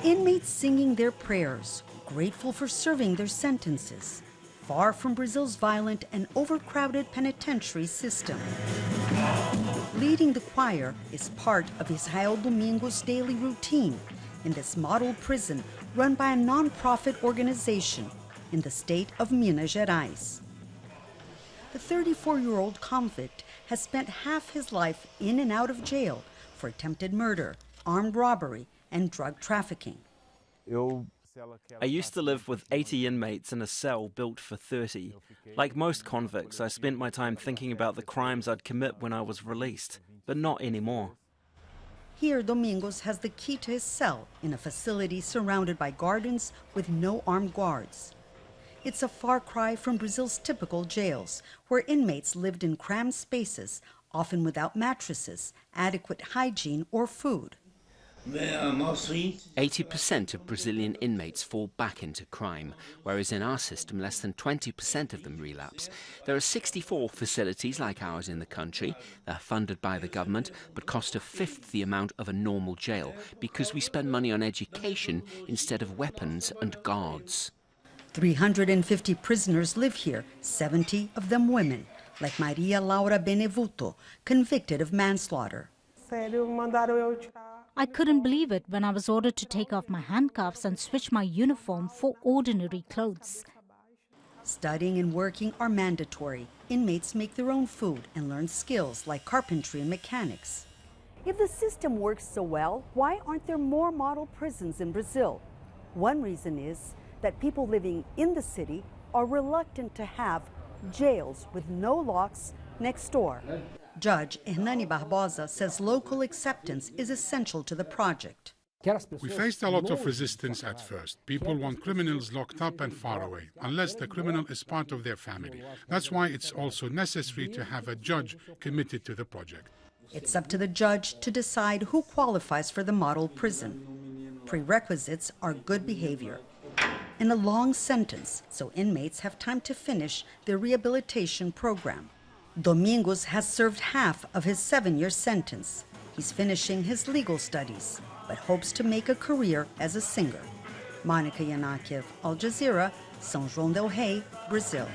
Inmates singing their prayers, grateful for serving their sentences, far from Brazil's violent and overcrowded penitentiary system. Leading the choir is part of Israel Domingos' daily routine in this model prison run by a non-profit organization in the state of Minas Gerais. The 34-year-old convict has spent half his life in and out of jail for attempted murder, armed robbery, and drug trafficking. I used to live with 80 inmates in a cell built for 30. Like most convicts, I spent my time thinking about the crimes I'd commit when I was released, but not anymore. Here, Domingos has the key to his cell in a facility surrounded by gardens with no armed guards. It's a far cry from Brazil's typical jails, where inmates lived in crammed spaces, often without mattresses, adequate hygiene, or food. 80% of Brazilian inmates fall back into crime, whereas in our system less than 20% of them relapse. There are 64 facilities like ours in the country. They're funded by the government, but cost a fifth the amount of a normal jail because we spend money on education instead of weapons and guards. 350 prisoners live here, 70 of them women, like Maria Laura Benevenuto, convicted of manslaughter. I couldn't believe it when I was ordered to take off my handcuffs and switch my uniform for ordinary clothes. Studying and working are mandatory. Inmates make their own food and learn skills like carpentry and mechanics. If the system works so well, why aren't there more model prisons in Brazil? One reason is that people living in the city are reluctant to have jails with no locks next door. Judge Hernani Barbosa says local acceptance is essential to the project. We faced a lot of resistance at first. People want criminals locked up and far away, unless the criminal is part of their family. That's why it's also necessary to have a judge committed to the project. It's up to the judge to decide who qualifies for the model prison. Prerequisites are good behavior and a long sentence, so inmates have time to finish their rehabilitation program. Domingos has served half of his 7-year sentence. He's finishing his legal studies, but hopes to make a career as a singer. Monica Yanakiew, Al Jazeera, Sao Joao del Rey, Brazil.